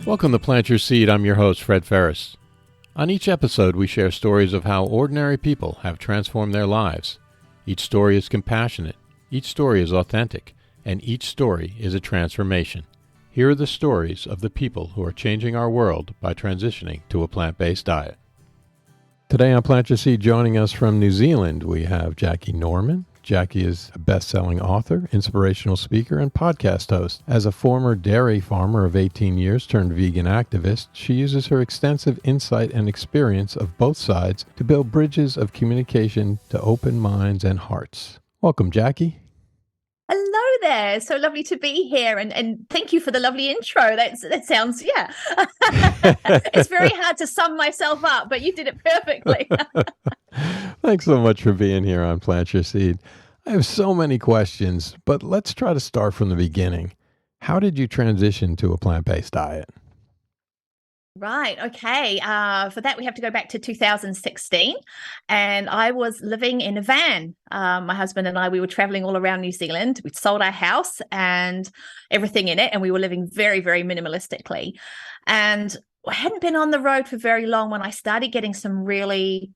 Welcome to Plant Your Seed. I'm your host, Fred Ferris. On each episode, we share stories of how ordinary people have transformed their lives. Each story is compassionate, each story is authentic, and each story is a transformation. Here are the stories of the people who are changing our world by transitioning to a plant-based diet. Today on Plant Your Seed, joining us from New Zealand, we have Jackie Norman. Jackie is a best-selling author, inspirational speaker, and podcast host. As a former dairy farmer of 18 years turned vegan activist, she uses her extensive insight and experience of both sides to build bridges of communication to open minds and hearts. Welcome, Jackie. Hello there. So lovely to be here. And thank you for the lovely intro. That sounds, yeah. It's very hard to sum myself up, but you did it perfectly. Thanks so much for being here on Plant Your Seed. I have so many questions, but let's try to start from the beginning. How did you transition to a plant-based diet? Right. Okay. For that, we have to go back to 2016. And I was living in a van. My husband and I, we were traveling all around New Zealand. We'd sold our house and everything in it. And we were living very, very minimalistically. And I hadn't been on the road for very long when I started getting some really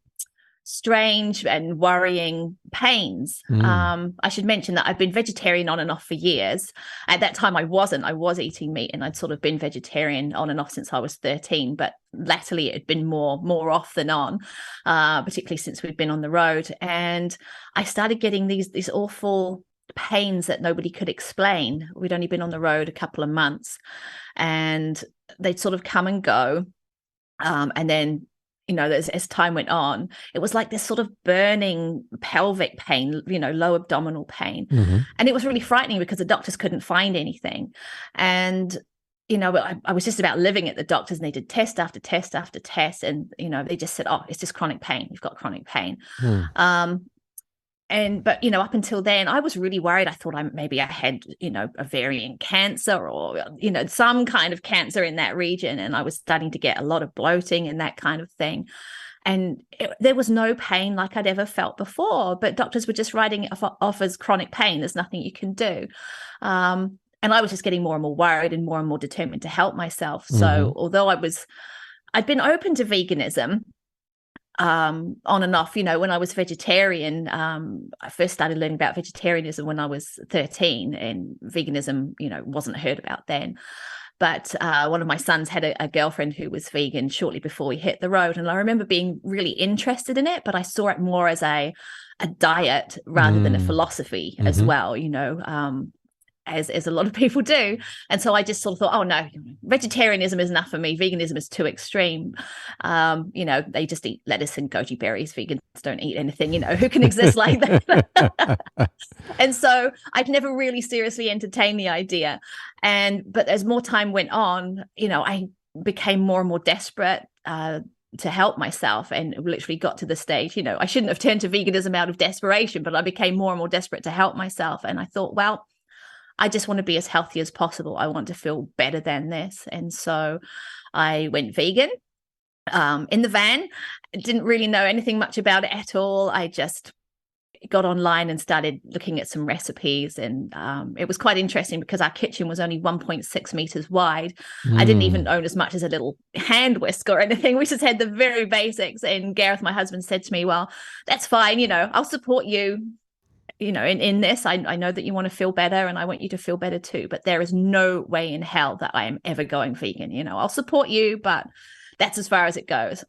strange and worrying pains. I should mention that I've been vegetarian on and off for years. At that time, I was eating meat, and I'd sort of been vegetarian on and off since I was 13, but latterly it had been more off than on, particularly since we'd been on the road. And I started getting these awful pains that nobody could explain. We'd only been on the road a couple of months, and they'd sort of come and go. And then as time went on, it was like this sort of burning pelvic pain, low abdominal pain. Mm-hmm. And it was really frightening because the doctors couldn't find anything. And, I was just about living at the doctors, and they did test after test after test. And, they just said, oh, it's just chronic pain. You've got chronic pain. But up until then, I was really worried. I thought maybe I had, ovarian cancer or, some kind of cancer in that region. And I was starting to get a lot of bloating and that kind of thing. And there was no pain like I'd ever felt before, but doctors were just writing it off as chronic pain. There's nothing you can do. And I was just getting more and more worried and more determined to help myself. Mm-hmm. So although I'd been open to veganism, on and off, when I was vegetarian, I first started learning about vegetarianism when I was 13, and veganism, wasn't heard about then. But one of my sons had a girlfriend who was vegan shortly before we hit the road. And I remember being really interested in it, but I saw it more as a diet rather than a philosophy as well, as a lot of people do. And so I just sort of thought, oh no, vegetarianism is enough for me. Veganism is too extreme. They just eat lettuce and goji berries. Vegans don't eat anything, who can exist like that? And so I'd never really seriously entertained the idea. But as more time went on, I became more and more desperate to help myself, and literally got to the stage, I shouldn't have turned to veganism out of desperation, but I became more and more desperate to help myself. And I thought, well, I just want to be as healthy as possible. I want to feel better than this. And so I went vegan in the van. Didn't really know anything much about it at all. I just got online and started looking at some recipes. And it was quite interesting because our kitchen was only 1.6 meters wide. I didn't even own as much as a little hand whisk or anything. We just had the very basics. And Gareth, my husband, said to me, well, that's fine. I'll support you. In this, I know that you want to feel better, and I want you to feel better too, but there is no way in hell that I am ever going vegan. I'll support you, but that's as far as it goes.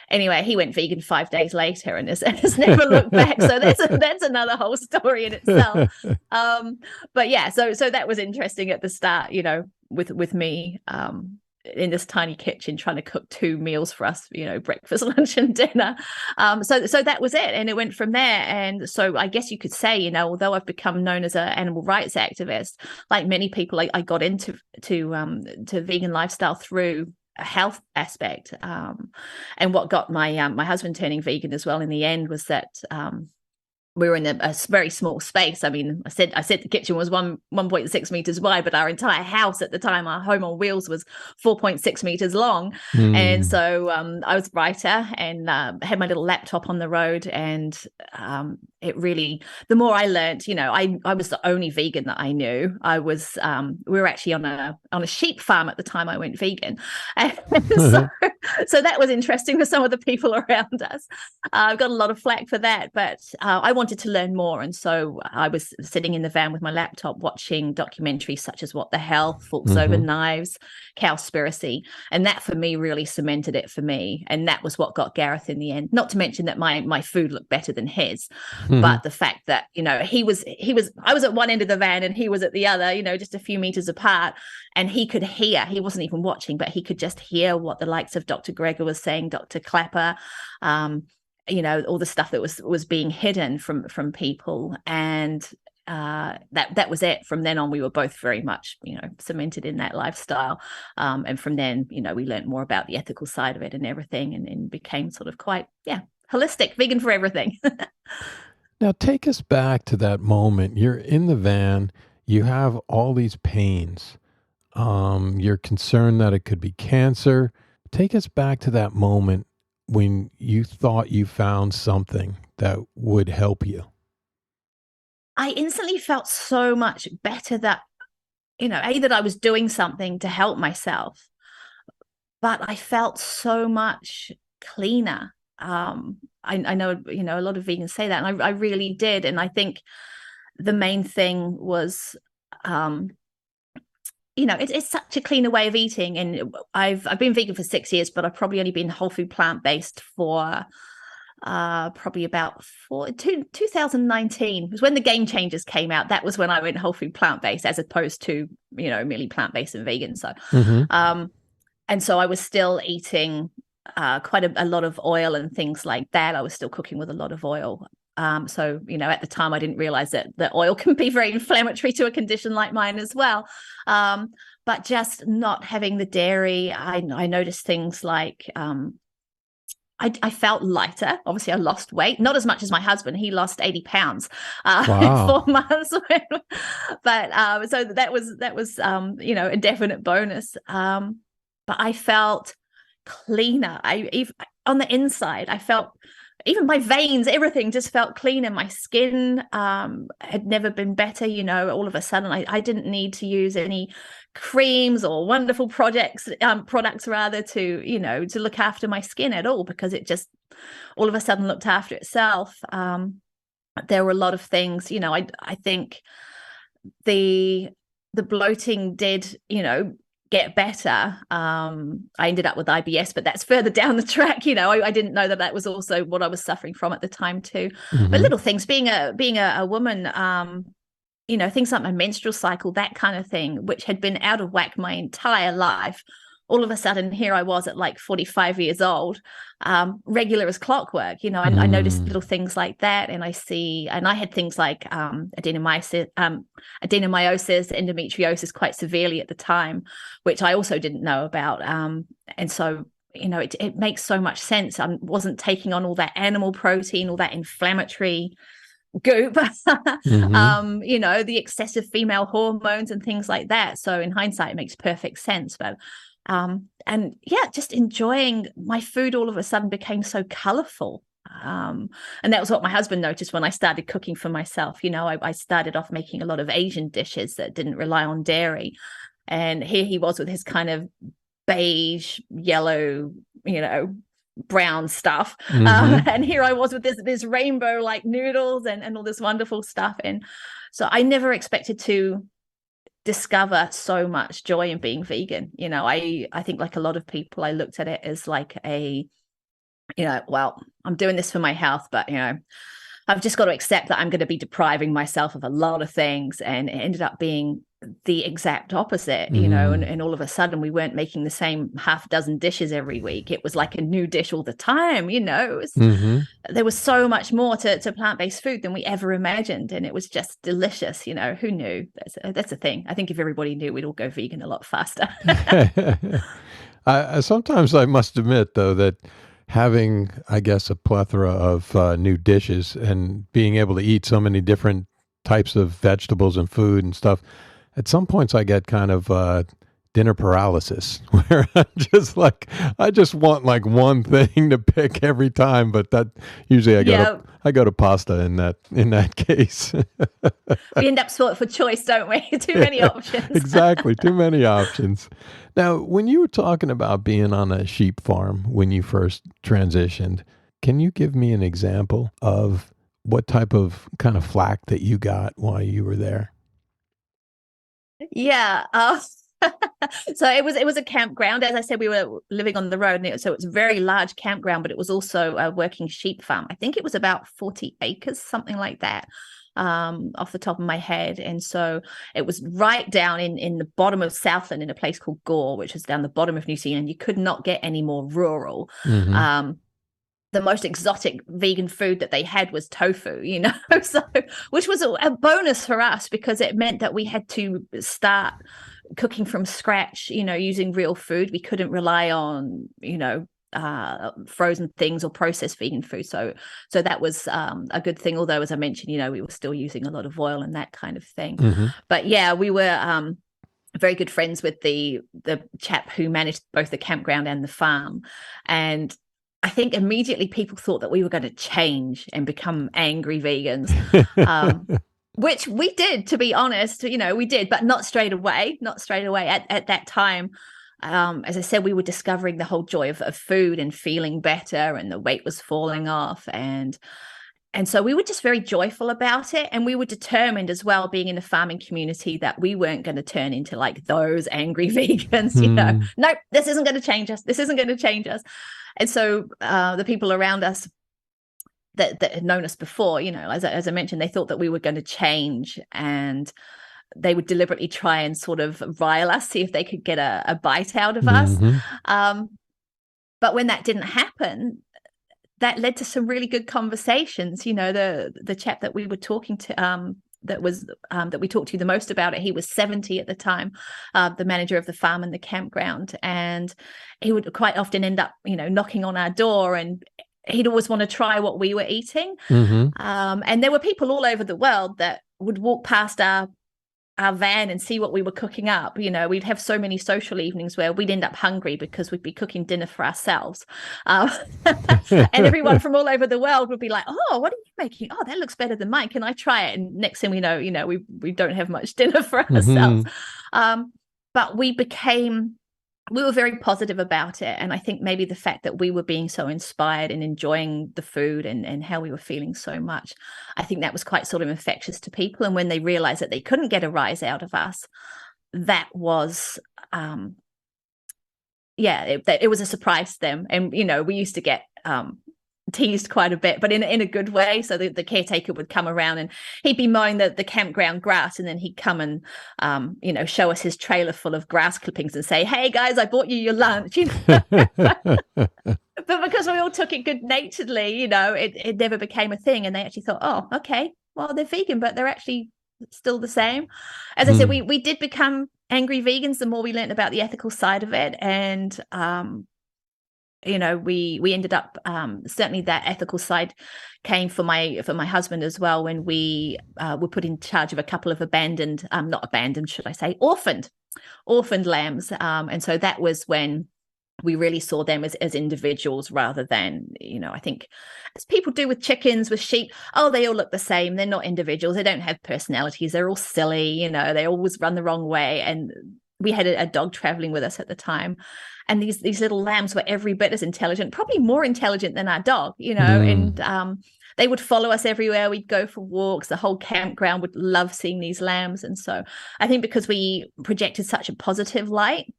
Anyway, he went vegan 5 days later and has never looked back. So that's another whole story in itself. But yeah, so that was interesting at the start, with me, in this tiny kitchen trying to cook 2 meals for us, breakfast, lunch and dinner. So that was it. And it went from there. And so I guess you could say, although I've become known as an animal rights activist, like many people, I got into vegan lifestyle through a health aspect. And what got my husband turning vegan as well in the end was that we were in a very small space. I mean, I said the kitchen was 1.6 meters wide, but our entire house at the time, our home on wheels, was 4.6 meters long. And so I was a writer and had my little laptop on the road, and it really, the more I learned, you know, I was the only vegan that I knew. We were actually on a sheep farm at the time I went vegan. And so that was interesting for some of the people around us. I've got a lot of flack for that, but I wanted to learn more. And so I was sitting in the van with my laptop watching documentaries such as What the Hell, Forks Over Knives, Cowspiracy. And that for me really cemented it for me. And that was what got Gareth in the end. Not to mention that my food looked better than his, but the fact that, you know, I was at one end of the van and he was at the other, you know, just a few meters apart. And he could hear, he wasn't even watching, but he could just hear what the likes of Dr. Greger was saying, Dr. Clapper, you know, all the stuff that was being hidden from people. And that was it. From then on, we were both very much, you know, cemented in that lifestyle. And from then, you know, we learned more about the ethical side of it and everything, and became sort of quite, holistic, vegan for everything. Now, take us back to that moment. You're in the van, you have all these pains. You're concerned that it could be cancer. Take us back to that moment when you thought you found something that would help you. I instantly felt so much better that, you know, that I was doing something to help myself, but I felt so much cleaner. I know, you know, a lot of vegans say that, and I really did. And I think the main thing was, you know, it's such a cleaner way of eating. And I've been vegan for 6 years, but I've probably only been whole food plant-based for probably about 2019 was when the Game Changers came out. That was when I went whole food plant-based, as opposed to, you know, merely plant-based and vegan. So and so I was still eating quite a lot of oil and things like that. I was still cooking with a lot of oil. So, you know, at the time I didn't realize that the oil can be very inflammatory to a condition like mine as well. But just not having the dairy, I noticed things like, I felt lighter. Obviously I lost weight, not as much as my husband. He lost 80 pounds in 4 months. But so that was you know, a definite bonus. But I felt cleaner. On the inside, I felt, even my veins, everything just felt cleaner. My skin had never been better. You know, all of a sudden I didn't need to use any creams or wonderful products rather to, you know, to look after my skin at all, because it just all of a sudden looked after itself. There were a lot of things, you know, I think the bloating did, you know, get better. I ended up with IBS, but that's further down the track. You know, I didn't know that was also what I was suffering from at the time too. But little things, being a woman, you know, things like my menstrual cycle, that kind of thing, which had been out of whack my entire life. All of a sudden, here I was at like 45 years old, regular as clockwork, you know, and I noticed little things like that. And I had things like adenomyosis, endometriosis quite severely at the time, which I also didn't know about. And so, you know, it makes so much sense. I wasn't taking on all that animal protein, all that inflammatory goop, you know, the excessive female hormones and things like that. So in hindsight, it makes perfect sense. But and yeah, just enjoying my food all of a sudden became so colorful. And that was what my husband noticed when I started cooking for myself. You know, I started off making a lot of Asian dishes that didn't rely on dairy. And here he was with his kind of beige, yellow, you know, brown stuff. And here I was with this rainbow like noodles and all this wonderful stuff. And so I never expected to discover so much joy in being vegan. You know, I think like a lot of people, I looked at it as like a, you know, well, I'm doing this for my health, but, you know, I've just got to accept that I'm going to be depriving myself of a lot of things. And it ended up being the exact opposite, you know, and all of a sudden we weren't making the same half dozen dishes every week. It was like a new dish all the time, you know. There was so much more to plant-based food than we ever imagined. And it was just delicious, you know. Who knew? That's a thing. I think if everybody knew, we'd all go vegan a lot faster. Sometimes I must admit, though, that having, I guess, a plethora of new dishes and being able to eat so many different types of vegetables and food and stuff, at some points I get kind of dinner paralysis where I'm just like, I just want like one thing to pick every time, but that usually I go to pasta in that case. We end up sort for choice, don't we? Too many options. Exactly, too many options. Now, when you were talking about being on a sheep farm when you first transitioned, can you give me an example of what type of kind of flack that you got while you were there? Yeah. So it was a campground. As I said, we were living on the road, and so it was a very large campground, but it was also a working sheep farm. I think it was about 40 acres, something like that, off the top of my head. And so it was right down in the bottom of Southland in a place called Gore, which is down the bottom of New Zealand. You could not get any more rural. Mm-hmm. The most exotic vegan food that they had was tofu, so which was a bonus for us because it meant that we had to start cooking from scratch, using real food. We couldn't rely on, frozen things or processed vegan food. So that was a good thing. Although, as I mentioned, we were still using a lot of oil and that kind of thing. Mm-hmm. But yeah, we were very good friends with the chap who managed both the campground and the farm. And I think immediately people thought that we were going to change and become angry vegans, which we did, to be honest. We did, but not straight away. Not straight away. At that time, as I said, we were discovering the whole joy of food and feeling better, and the weight was falling off, and so we were just very joyful about it. And we were determined as well, being in the farming community, that we weren't going to turn into like those angry vegans, Nope, this isn't going to change us. This isn't going to change us. And so the people around us that had known us before, as I mentioned, they thought that we were going to change, and they would deliberately try and sort of rile us, see if they could get a bite out of us. But when that didn't happen, that led to some really good conversations. The chap that we were talking to, that we talked to the most about it, he was 70 at the time, the manager of the farm and the campground, and he would quite often end up knocking on our door, and he'd always want to try what we were eating. And there were people all over the world that would walk past our van and see what we were cooking up. We'd have so many social evenings where we'd end up hungry because we'd be cooking dinner for ourselves. And everyone from all over the world would be like, oh, what are you making? Oh, that looks better than mine. Can I try it? And next thing we know, we don't have much dinner for ourselves. But we were very positive about it. And I think maybe the fact that we were being so inspired and enjoying the food and how we were feeling so much, I think that was quite sort of infectious to people. And when they realized that they couldn't get a rise out of us, that was, it was a surprise to them. And, we used to get teased quite a bit, but in a good way. So the caretaker would come around and he'd be mowing the campground grass, and then he'd come and show us his trailer full of grass clippings and say, hey guys, I bought you your lunch. But because we all took it good naturedly, it never became a thing. And they actually thought, oh, okay, well, they're vegan, but they're actually still the same. As I said, we did become angry vegans the more we learned about the ethical side of it. And we ended up, certainly that ethical side came for my husband as well, when we were put in charge of a couple of orphaned lambs. And so that was when we really saw them as individuals rather than, I think as people do with chickens, with sheep, oh, they all look the same. They're not individuals. They don't have personalities. They're all silly, they always run the wrong way. And we had a dog traveling with us at the time. And these little lambs were every bit as intelligent, probably more intelligent than our dog, and they would follow us everywhere. We'd go for walks. The whole campground would love seeing these lambs. And so I think because we projected such a positive light,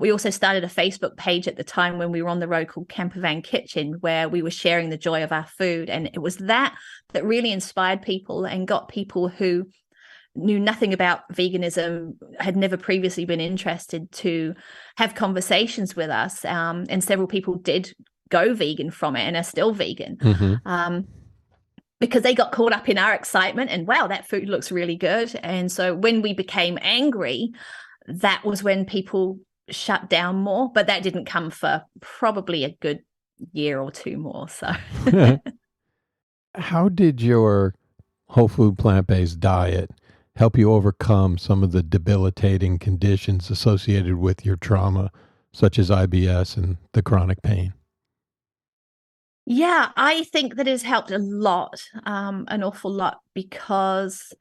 we also started a Facebook page at the time when we were on the road called Campervan Kitchen, where we were sharing the joy of our food. And it was that really inspired people and got people who knew nothing about veganism, had never previously been interested, to have conversations with us. And several people did go vegan from it and are still vegan. Because they got caught up in our excitement and, wow, that food looks really good. And so when we became angry, that was when people shut down more. But that didn't come for probably a good year or two more. So How did your whole food plant-based diet help you overcome some of the debilitating conditions associated with your trauma, such as IBS and the chronic pain? yeah, I think that has helped a lot, an awful lot, because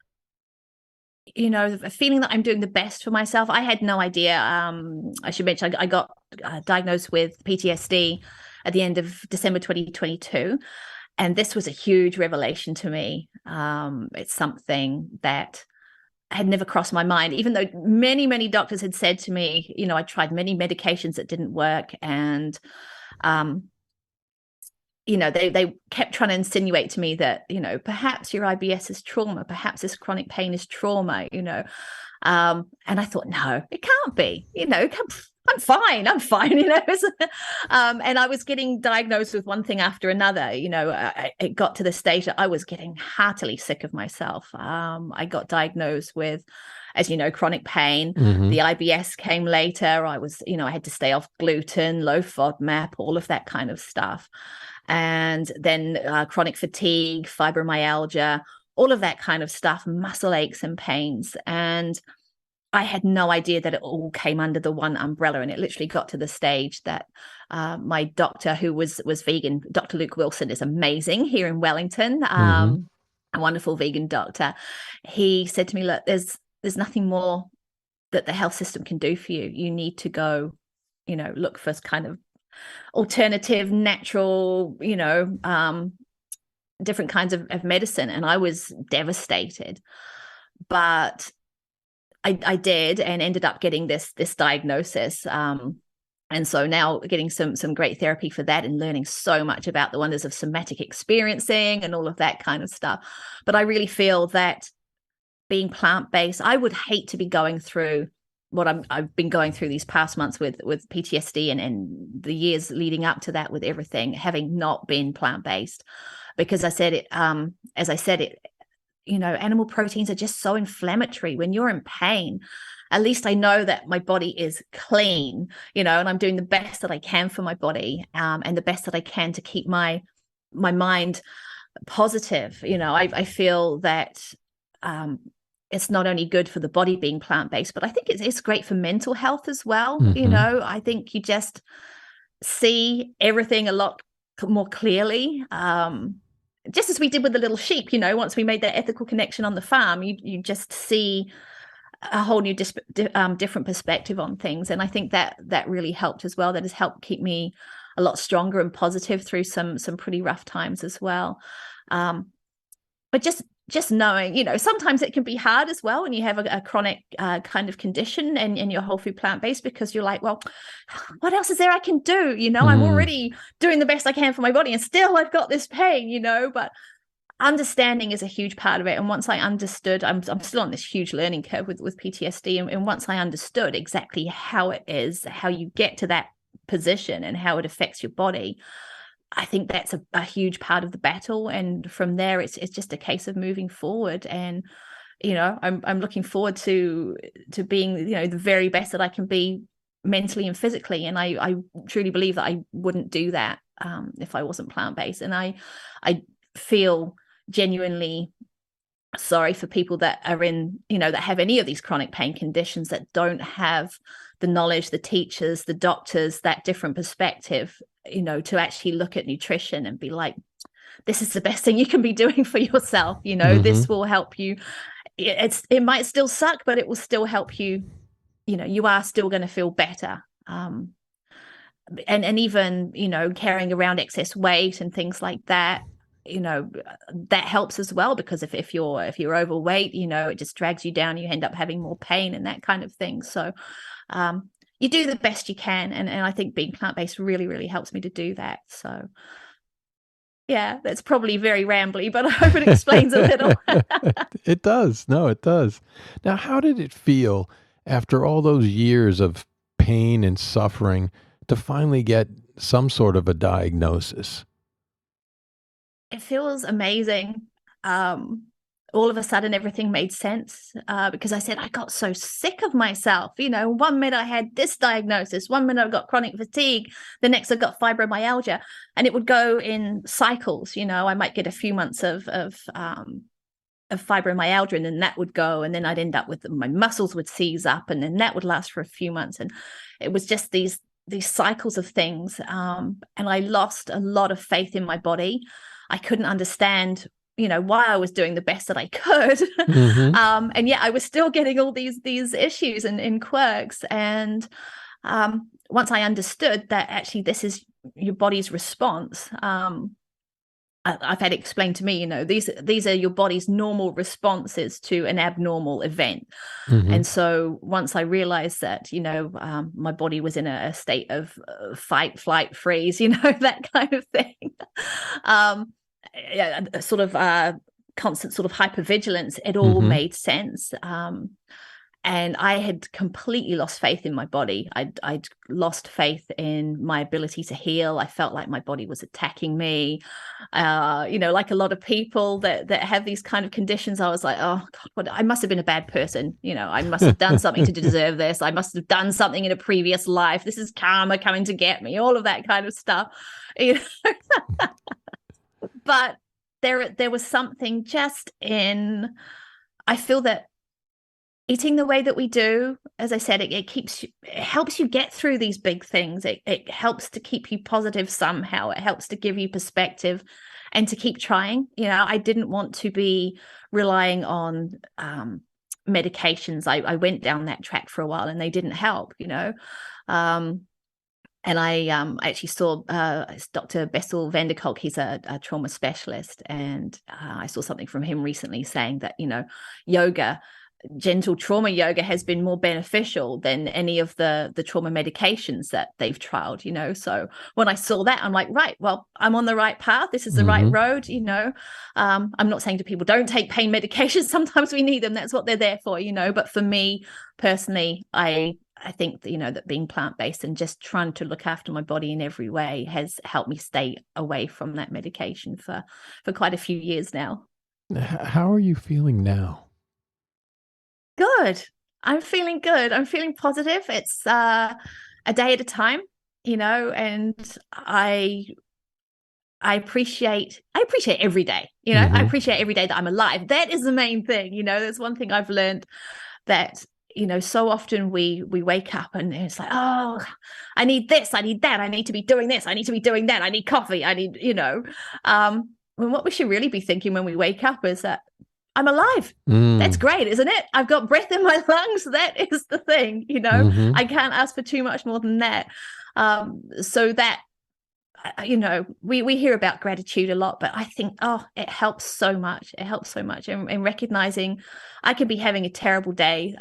the feeling that I'm doing the best for myself. I had no idea. I should mention I got diagnosed with PTSD at the end of December 2022. And this was a huge revelation to me. It's something that had never crossed my mind, even though many, many doctors had said to me, I tried many medications that didn't work. And um, they kept trying to insinuate to me that, perhaps your IBS is trauma, perhaps this chronic pain is trauma, and I thought, no, it can't be, I'm fine, and I was getting diagnosed with one thing after another. It got to the stage that I was getting heartily sick of myself. I got diagnosed with, as you know, chronic pain. Mm-hmm. The IBS came later. I had to stay off gluten, low FODMAP, all of that kind of stuff. And then chronic fatigue, fibromyalgia, all of that kind of stuff, muscle aches and pains. And I had no idea that it all came under the one umbrella. And it literally got to the stage that my doctor, who was vegan, Dr. Luke Wilson, is amazing here in Wellington, a wonderful vegan doctor. He said to me, look, there's nothing more that the health system can do for you. You need to go, look for kind of alternative, natural, different kinds of medicine. And I was devastated. But I did, and ended up getting this diagnosis. And so now getting some great therapy for that, and learning so much about the wonders of somatic experiencing and all of that kind of stuff. But I really feel that being plant-based, I would hate to be going through what I've been going through these past months with PTSD and the years leading up to that, with everything, having not been plant-based. Because as I said, animal proteins are just so inflammatory. When you're in pain, at least I know that my body is clean, and I'm doing the best that I can for my body, and the best that I can to keep my mind positive. I feel that it's not only good for the body being plant-based, but I think it's great for mental health as well. I think you just see everything a lot more clearly. Just as we did with the little sheep, once we made that ethical connection on the farm, you just see a whole new different perspective on things. And I think that really helped as well. That has helped keep me a lot stronger and positive through some pretty rough times as well. But just knowing, sometimes it can be hard as well when you have a chronic kind of condition and you're whole food plant-based, because you're like, well, what else is there I can do? I'm already doing the best I can for my body, and still I've got this pain, but understanding is a huge part of it. And once I understood, I'm still on this huge learning curve with PTSD. And once I understood exactly how it is, how you get to that position and how it affects your body, I think that's a huge part of the battle. And from there, it's just a case of moving forward. And, I'm looking forward to being, the very best that I can be mentally and physically. And I truly believe that I wouldn't do that if I wasn't plant-based. And I feel genuinely sorry for people that are in, that have any of these chronic pain conditions, that don't have the knowledge, the teachers, the doctors, that different perspective, to actually look at nutrition and be like, this is the best thing you can be doing for yourself. This will help you. It might still suck, but it will still help you. You are still going to feel better. And even, carrying around excess weight and things like that, that helps as well, because if you're overweight, it just drags you down. You end up having more pain and that kind of thing. So you do the best you can. And I think being plant-based really, really helps me to do that. So yeah, that's probably very rambly, but I hope it explains a little. It does. No, it does. Now, how did it feel after all those years of pain and suffering to finally get some sort of a diagnosis? It feels amazing. all of a sudden everything made sense, because I said I got so sick of myself. 1 minute I had this diagnosis, 1 minute I got chronic fatigue, the next I got fibromyalgia, and it would go in cycles. I might get a few months of fibromyalgia, and then that would go, and then I'd end up with my muscles would seize up, and then that would last for a few months, and it was just these cycles of things. And I lost a lot of faith in my body. I couldn't understand why I was doing the best that I could. Mm-hmm. And yet I was still getting all these issues and quirks. And once I understood that actually this is your body's response, I've had it explained to me, these are your body's normal responses to an abnormal event. Mm-hmm. And so once I realized that, my body was in a state of fight, flight, freeze, that kind of thing, sort of constant sort of hypervigilance, it all Mm-hmm. made sense. And I had completely lost faith in my body. I'd lost faith in my ability to heal. I felt like my body was attacking me. Like a lot of people that have these kind of conditions, I was like, oh God, I must have been a bad person. I must have done something to deserve this. I must have done something in a previous life. This is karma coming to get me, all of that kind of stuff. But there was something just in, I feel that eating the way that we do, as I said, it helps you get through these big things. It helps to keep you positive somehow. It helps to give you perspective and to keep trying. I didn't want to be relying on medications. I went down that track for a while and they didn't help, and I actually saw Dr. Bessel van der Kolk. He's a trauma specialist. And I saw something from him recently saying that, yoga, gentle trauma yoga has been more beneficial than any of the trauma medications that they've trialed, So when I saw that, I'm like, right, well, I'm on the right path. This is the right road, I'm not saying to people, don't take pain medications. Sometimes we need them. That's what they're there for, But for me personally, I think that, that being plant-based and just trying to look after my body in every way has helped me stay away from that medication for quite a few years now. How are you feeling now? Good. I'm feeling good. I'm feeling positive. It's a day at a time, and I appreciate every day, I appreciate every day that I'm alive. That is the main thing. There's one thing I've learned, that so often we wake up and it's like, oh, I need this, I need that, I need to be doing this, I need to be doing that, I need coffee, I need, when what we should really be thinking when we wake up is that I'm alive. That's great, isn't it? I've got breath in my lungs. That is the thing, I can't ask for too much more than that. So that, we hear about gratitude a lot, but I think, it helps so much. It helps so much. And recognizing I could be having a terrible day.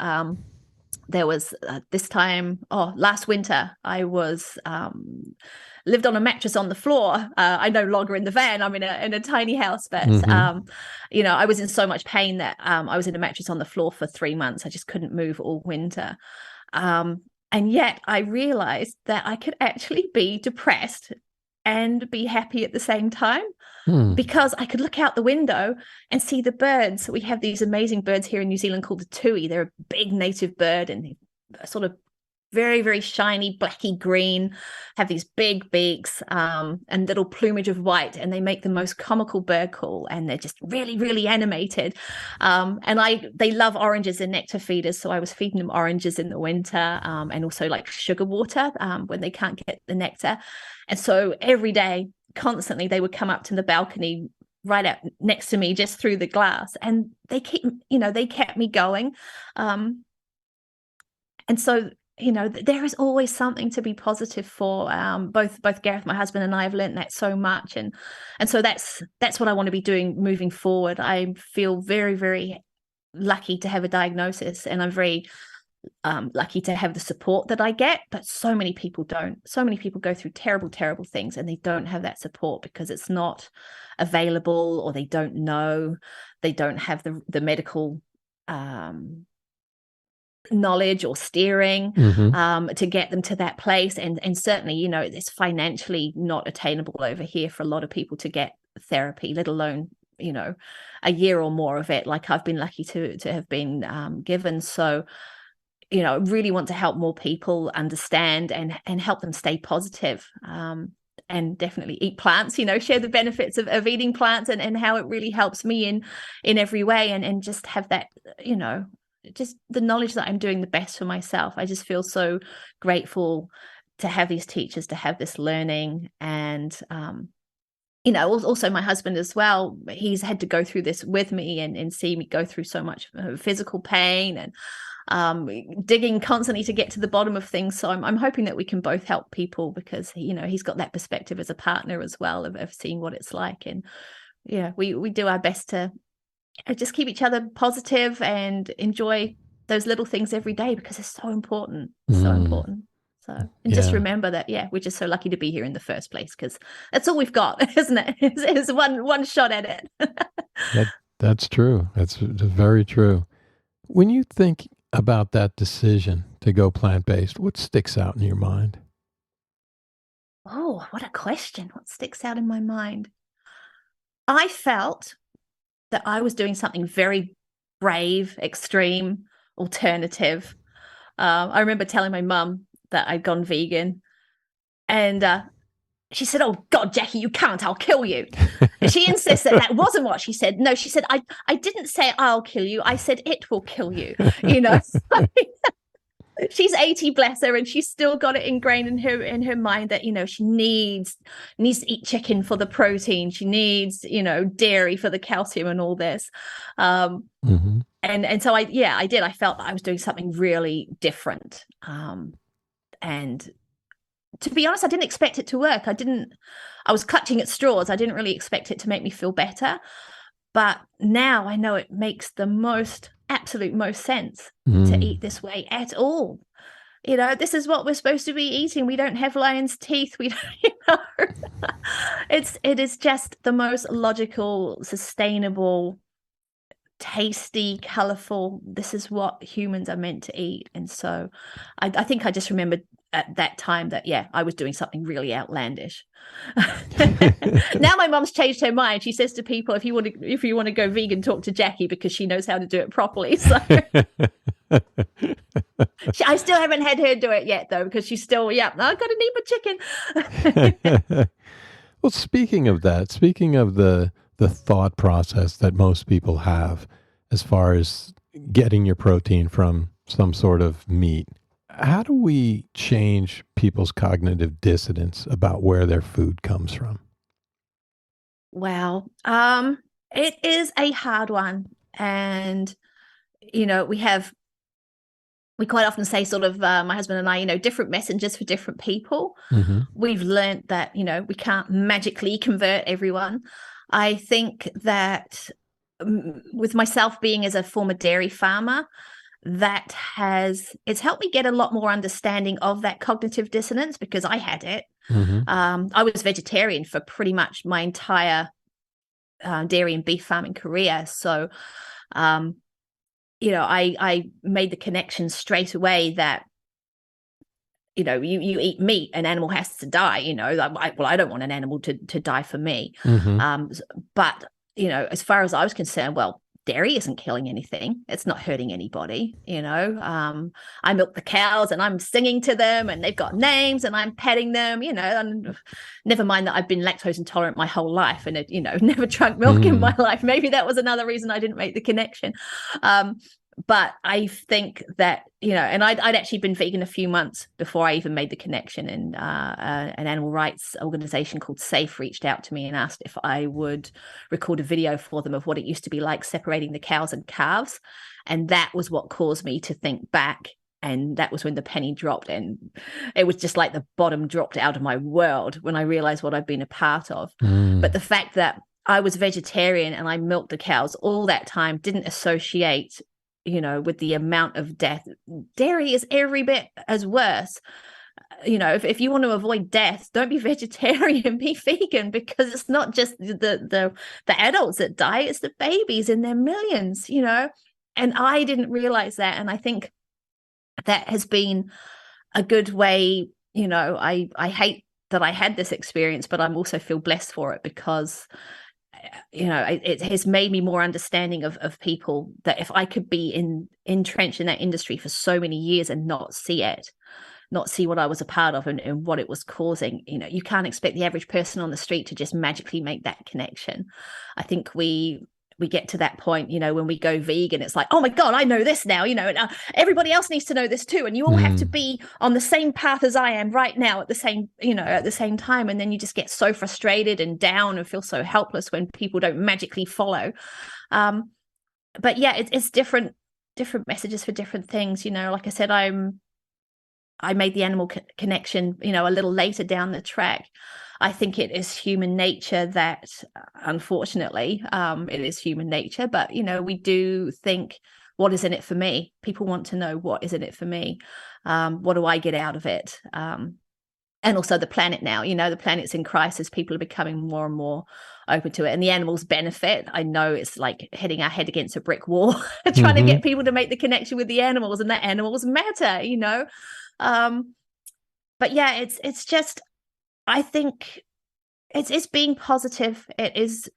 There was this time, last winter, I was lived on a mattress on the floor. I'm no longer in the van. I'm in a tiny house, but I was in so much pain that I was in a mattress on the floor for 3 months. I just couldn't move all winter. And yet I realized that I could actually be depressed and be happy at the same time, because I could look out the window and see the birds. We have these amazing birds here in New Zealand called the tui. They're a big native bird, and they're sort of very, very shiny, blacky green, have these big beaks, and little plumage of white, and they make the most comical bird call, and they're just really, really animated. And they love oranges and nectar feeders, so I was feeding them oranges in the winter, and also like sugar water when they can't get the nectar. And so every day, constantly, they would come up to the balcony right out next to me, just through the glass, and they kept me going. And so there is always something to be positive for. Both Gareth, my husband, and I have learned that so much, and so that's what I want to be doing moving forward. I feel very, very lucky to have a diagnosis, and I'm very lucky to have the support that I get, but so many people don't. So many people go through terrible, terrible things, and they don't have that support because it's not available, or they don't know, they don't have the medical knowledge or steering to get them to that place. And certainly, it's financially not attainable over here for a lot of people to get therapy, let alone a year or more of it, like I've been lucky to have been given. So, really want to help more people understand and help them stay positive. And definitely eat plants, share the benefits of eating plants and how it really helps me in every way, and just have that, just the knowledge that I'm doing the best for myself. I just feel so grateful to have these teachers, to have this learning. And also my husband as well, he's had to go through this with me and see me go through so much physical pain and digging constantly to get to the bottom of things. So I'm hoping that we can both help people, because he's got that perspective as a partner as well of seeing what it's like. And we do our best to just keep each other positive and enjoy those little things every day, because it's so important. So important. So, and just remember that, we're just so lucky to be here in the first place, because that's all we've got, isn't it? It's one shot at it. That's true. That's very true. When you think about that decision to go plant-based, what sticks out in your mind? Oh, what a question. What sticks out in my mind? I felt that I was doing something very brave, extreme, alternative. I remember telling my mum that I'd gone vegan, and she said, "Oh God, Jackie, you can't, I'll kill you." And she insists that wasn't what she said. No, she said, I didn't say I'll kill you. I said it will kill you. She's 80, bless her, and she's still got it ingrained in her mind that she needs to eat chicken for the protein. She needs dairy for the calcium and all this. And so I did. I felt that I was doing something really different. And to be honest, I didn't expect it to work. I was clutching at straws. I didn't really expect it to make me feel better. But now I know it makes the absolute most sense to eat this way at all. This is what we're supposed to be eating. We don't have lion's teeth. We don't, it is just the most logical, sustainable, tasty, colorful. This is what humans are meant to eat. And so I think I just remembered at that time that I was doing something really outlandish. Now my mom's changed her mind. She says to people, if you want to go vegan, talk to Jackie, because she knows how to do it properly. So I still haven't had her do it yet, though, because she's still I've got to need my chicken. Well, speaking of the thought process that most people have as far as getting your protein from some sort of meat, how do we change people's cognitive dissonance about where their food comes from? Wow. It is a hard one. And, we quite often say sort of, my husband and I, different messengers for different people. We've learned that, we can't magically convert everyone. I think that with myself being as a former dairy farmer, it's helped me get a lot more understanding of that cognitive dissonance, because I had it. I was vegetarian for pretty much my entire dairy and beef farming career. So, I made the connection straight away that, you eat meat, an animal has to die. I don't want an animal to die for me. But, as far as I was concerned, well, dairy isn't killing anything. It's not hurting anybody. I milk the cows and I'm singing to them and they've got names and I'm petting them, and never mind that I've been lactose intolerant my whole life and, never drunk milk in my life. Maybe that was another reason I didn't make the connection. But I think that, and I'd actually been vegan a few months before I even made the connection. And an animal rights organization called SAFE reached out to me and asked if I would record a video for them of what it used to be like separating the cows and calves. And that was what caused me to think back. And that was when the penny dropped. And it was just like the bottom dropped out of my world when I realized what I've been a part of. But the fact that I was vegetarian and I milked the cows all that time, didn't associate with the amount of death. Dairy is every bit as worse. If you want to avoid death, don't be vegetarian, be vegan, because it's not just the adults that die, it's the babies in their millions, and I didn't realize that. And I think that has been a good way, I hate that I had this experience, but I also feel blessed for it, because it has made me more understanding of people, that if I could be entrenched in that industry for so many years and not see it, not see what I was a part of and what it was causing. You can't expect the average person on the street to just magically make that connection. I think we get to that point, when we go vegan, it's like, oh my God, I know this now, and everybody else needs to know this too. And you all have to be on the same path as I am right now at the same time. And then you just get so frustrated and down and feel so helpless when people don't magically follow. But yeah, it's different messages for different things. Like I said, I made the animal connection, a little later down the track. I think it is human nature that, unfortunately, it is human nature. But, we do think, what is in it for me? People want to know, what is in it for me? What do I get out of it? And also the planet now, the planet's in crisis. People are becoming more and more open to it. And the animals benefit. I know it's like hitting our head against a brick wall, trying to get people to make the connection with the animals, and that animals matter, but yeah, it's just, I think it's being positive. It is,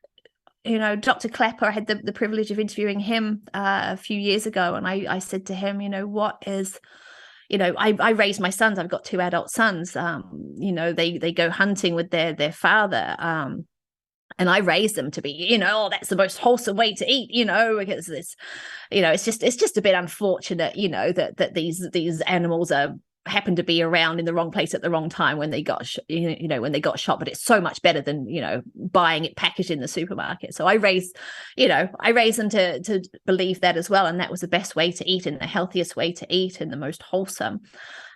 Dr. Clapper, I had the privilege of interviewing him a few years ago, and I said to him, what is, I raised my sons. I've got 2 adult sons. They go hunting with their father. And I raised them to be, that's the most wholesome way to eat, because it's just a bit unfortunate, that these animals happen to be around in the wrong place at the wrong time when they got shot. But it's so much better than buying it packaged in the supermarket. So I raised them to believe that as well, and that was the best way to eat and the healthiest way to eat and the most wholesome.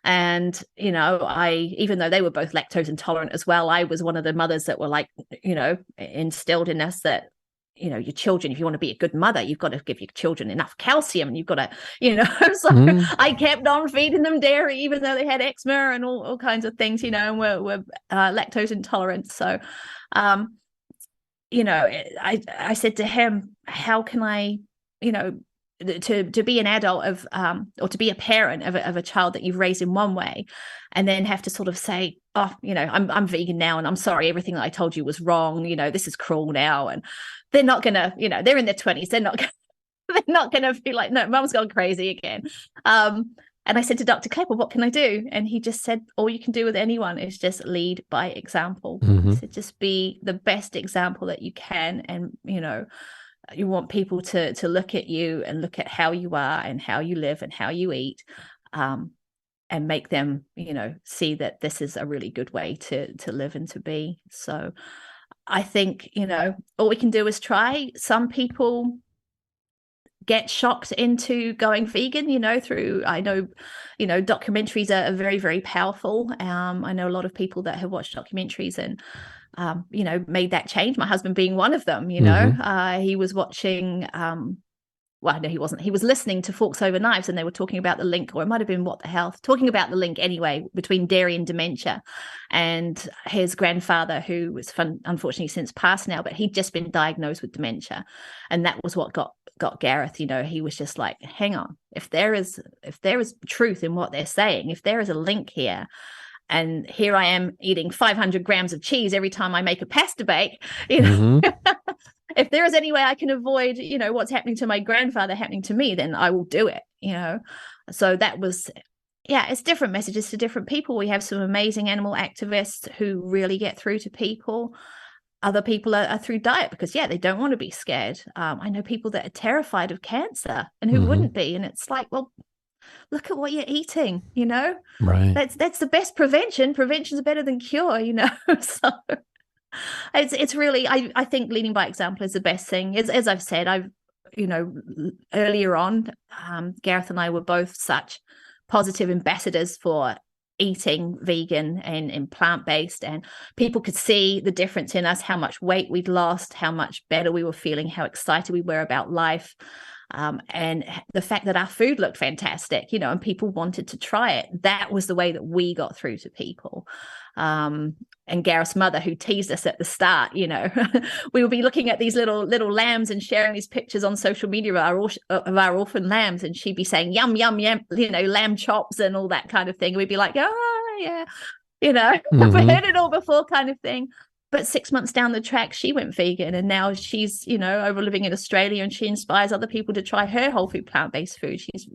And even though they were both lactose intolerant as well, I was one of the mothers that were like, instilled in us that your children, if you want to be a good mother, you've got to give your children enough calcium, and you've got to, so I kept on feeding them dairy, even though they had eczema and all kinds of things, and were lactose intolerant. So, I said to him, how can I, to be an adult of, or to be a parent of a child that you've raised in one way, and then have to sort of say, oh, I'm vegan now, and I'm sorry, everything that I told you was wrong. This is cruel now. And they're not gonna, they're in their 20s. They're not gonna be like, no, Mum's gone crazy again. And I said to Dr. Clapper, what can I do? And he just said, all you can do with anyone is just lead by example. So just be the best example that you can. And, you want people to look at you and look at how you are and how you live and how you eat, and make them, see that this is a really good way to live and to be. So I think, all we can do is try. Some people get shocked into going vegan, through, I know, documentaries are very, very powerful. I know a lot of people that have watched documentaries and, made that change. My husband being one of them, he was watching, well, no, he wasn't. He was listening to Forks Over Knives, and they were talking about the link, or it might have been What the Health, talking about the link anyway, between dairy and dementia. And his grandfather, who was unfortunately since passed now, but he'd just been diagnosed with dementia. And that was what got Gareth, he was just like, hang on, if there is truth in what they're saying, if there is a link here, and here I am eating 500 grams of cheese every time I make a pasta bake, if there is any way I can avoid, what's happening to my grandfather happening to me, then I will do it, So that was, it's different messages to different people. We have some amazing animal activists who really get through to people. Other people are through diet because, they don't want to be scared. I know people that are terrified of cancer and who wouldn't be. And it's like, well, look at what you're eating, Right. That's the best prevention. Prevention's better than cure, So it's really, I think leading by example is the best thing. As I've said, earlier on, Gareth and I were both such positive ambassadors for eating vegan and plant-based, and people could see the difference in us, how much weight we'd lost, how much better we were feeling, how excited we were about life. And the fact that our food looked fantastic, and people wanted to try it. That was the way that we got through to people. And Gareth's mother, who teased us at the start, we would be looking at these little lambs and sharing these pictures on social media of our orphan lambs, and she'd be saying, yum, yum, yum, lamb chops and all that kind of thing. We'd be like, oh, yeah, I've heard it all before kind of thing. But 6 months down the track, she went vegan, and now she's, over living in Australia, and she inspires other people to try her whole food, plant-based food. She's,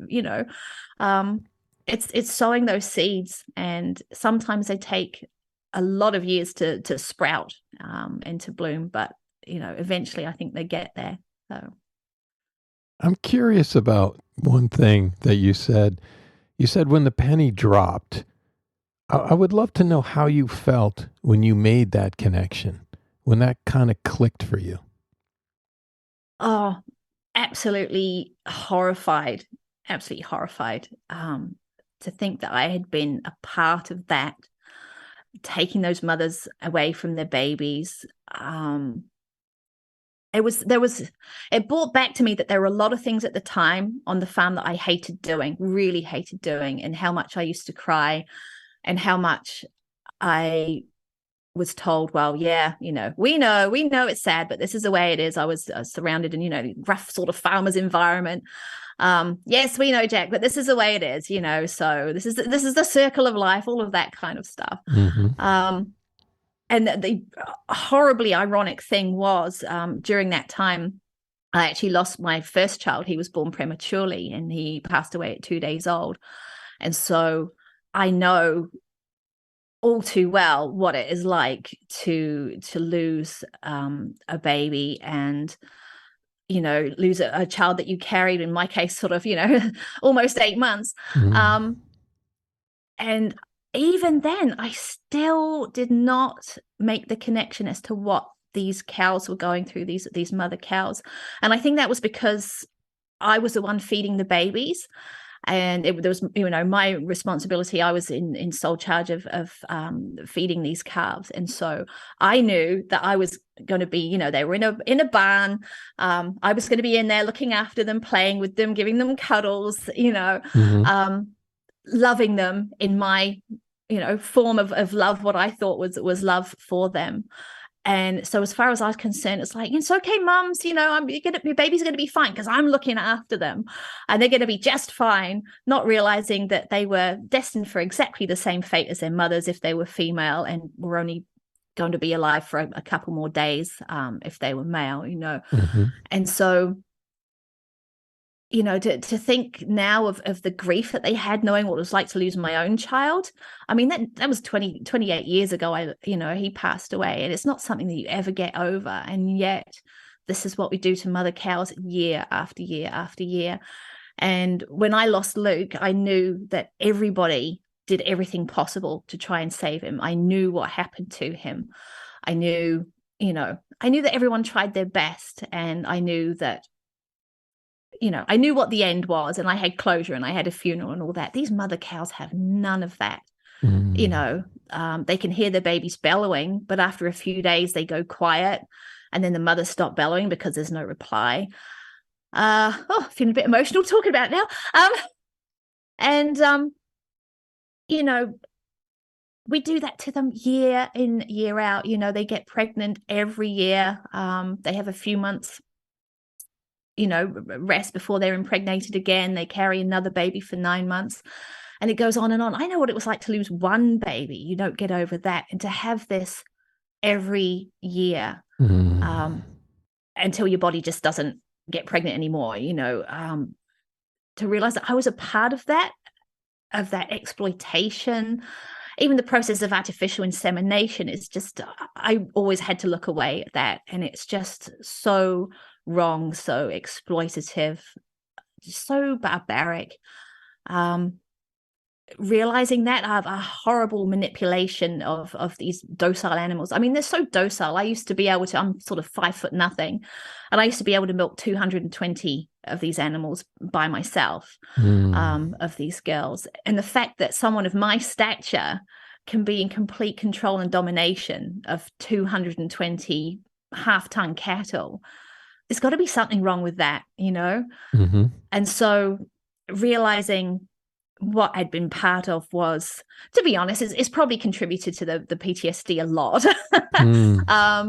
it's sowing those seeds, and sometimes they take a lot of years to sprout and to bloom, but eventually I think they get there. So I'm curious about one thing that you said. You said when the penny dropped. I would love to know how you felt when you made that connection, when that kind of clicked for you. Oh, absolutely horrified, absolutely horrified, to think that I had been a part of that, taking those mothers away from their babies. It brought back to me that there were a lot of things at the time on the farm that I hated doing, really hated doing, and how much I used to cry, and how much I was told, well, yeah, we know it's sad, but this is the way it is. I was surrounded in, rough sort of farmer's environment. Yes, we know, Jack, but this is the way it is, so this is the circle of life, all of that kind of stuff. Mm-hmm. And the horribly ironic thing was, during that time, I actually lost my first child. He was born prematurely, and he passed away at 2 days old. And so I know all too well what it is like to lose a baby, and lose a child that you carried, in my case sort of almost 8 months. Mm-hmm. And even then I still did not make the connection as to what these cows were going through, these mother cows. And I think that was because I was the one feeding the babies, and there was my responsibility. I was in sole charge of feeding these calves, and so I knew that I was going to be, they were in a barn. I was going to be in there looking after them, playing with them, giving them cuddles, Mm-hmm. loving them in my form of love, what I thought was love for them. And so as far as I was concerned, it's like, it's okay, mums, your baby's going to be fine because I'm looking after them, and they're going to be just fine, not realizing that they were destined for exactly the same fate as their mothers if they were female, and were only going to be alive for a couple more days if they were male, Mm-hmm. And so, to think now of the grief that they had, knowing what it was like to lose my own child. I mean, that was 28 years ago. He passed away, and it's not something that you ever get over. And yet this is what we do to mother cows year after year after year. And when I lost Luke, I knew that everybody did everything possible to try and save him. I knew what happened to him. I knew that everyone tried their best, and I knew that I knew what the end was, and I had closure, and I had a funeral and all that. These mother cows have none of that. Mm-hmm. They can hear their babies bellowing, but after a few days they go quiet, and then the mothers stop bellowing because there's no reply. Feeling a bit emotional talking about it now. And we do that to them year in, year out. They get pregnant every year. They have a few months rest before they're impregnated again. They carry another baby for 9 months, and it goes on and on. I know what it was like to lose one baby. You don't get over that. And to have this every year, Mm-hmm. until your body just doesn't get pregnant anymore, to realize that I was a part of that exploitation. Even the process of artificial insemination is just, I always had to look away at that. And it's just so wrong, so exploitative, so barbaric. Realizing that a horrible manipulation of these docile animals. I mean, they're so docile. I used to be able to, I'm sort of 5'0" and I used to be able to milk 220 of these animals by myself, of these girls. And the fact that someone of my stature can be in complete control and domination of 220 half-ton cattle, there's got to be something wrong with that, Mm-hmm. And so realizing what I'd been part of was, to be honest, it's probably contributed to the PTSD a lot.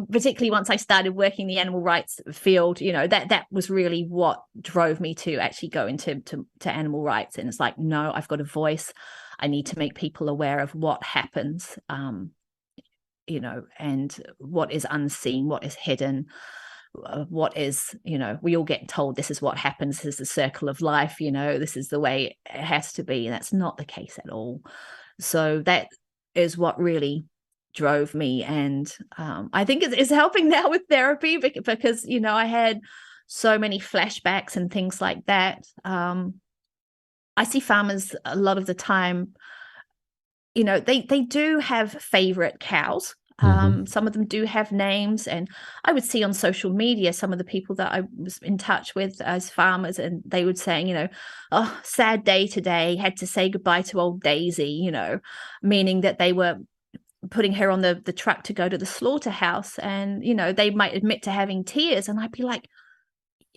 Particularly once I started working the animal rights field, that was really what drove me to actually go into animal rights. And it's like, no, I've got a voice. I need to make people aware of what happens and what is unseen, what is hidden, what is, we all get told this is what happens, this is the circle of life, this is the way it has to be. And that's not the case at all. So that is what really drove me. And I think it's helping now with therapy because, I had so many flashbacks and things like that. I see farmers a lot of the time, they do have favorite cows. Some of them do have names, and I would see on social media some of the people that I was in touch with as farmers, and they would say, oh, sad day today, had to say goodbye to old Daisy, meaning that they were putting her on the truck to go to the slaughterhouse, and they might admit to having tears, and I'd be like,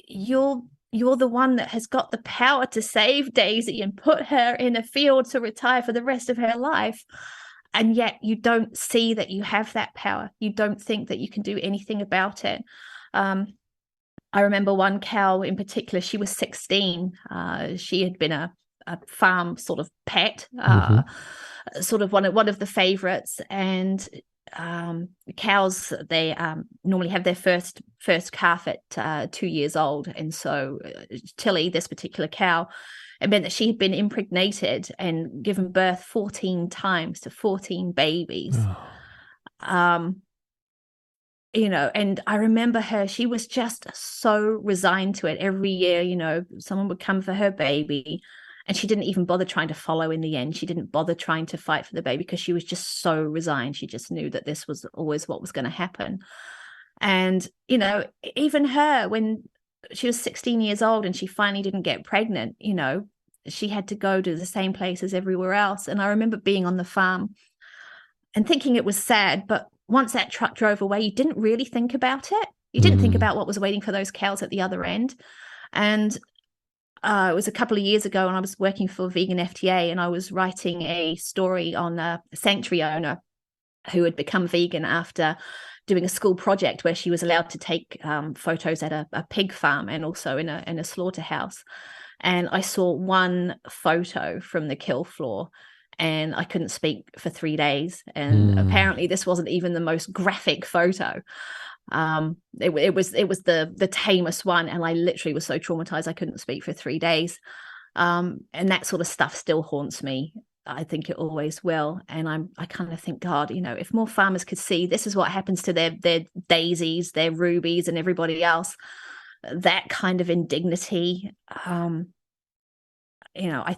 you're the one that has got the power to save Daisy and put her in a field to retire for the rest of her life. And yet you don't see that you have that power. You don't think that you can do anything about it. I remember one cow in particular, she was 16. She had been a farm sort of pet, sort of one of the favorites. And cows, they normally have their first calf at 2 years old. And so Tilly, this particular cow, it meant that she had been impregnated and given birth 14 times to 14 babies. And I remember her, she was just so resigned to it. Every year, someone would come for her baby, and she didn't even bother trying to follow in the end. She didn't bother trying to fight for the baby because she was just so resigned. She just knew that this was always what was going to happen. And, even her, when she was 16 years old and she finally didn't get pregnant, she had to go to the same place as everywhere else. And I remember being on the farm and thinking it was sad, but once that truck drove away, you didn't really think about it. You didn't think about what was waiting for those cows at the other end. And it was a couple of years ago, and I was working for Vegan FTA, and I was writing a story on a sanctuary owner who had become vegan after doing a school project where she was allowed to take photos at a pig farm and also in a slaughterhouse. And I saw one photo from the kill floor, and I couldn't speak for 3 days. And apparently this wasn't even the most graphic photo. It was the tamest one, and I literally was so traumatized I couldn't speak for 3 days. And that sort of stuff still haunts me. I think it always will. And I kind of think, God, if more farmers could see this is what happens to their daisies, their rubies, and everybody else, that kind of indignity, I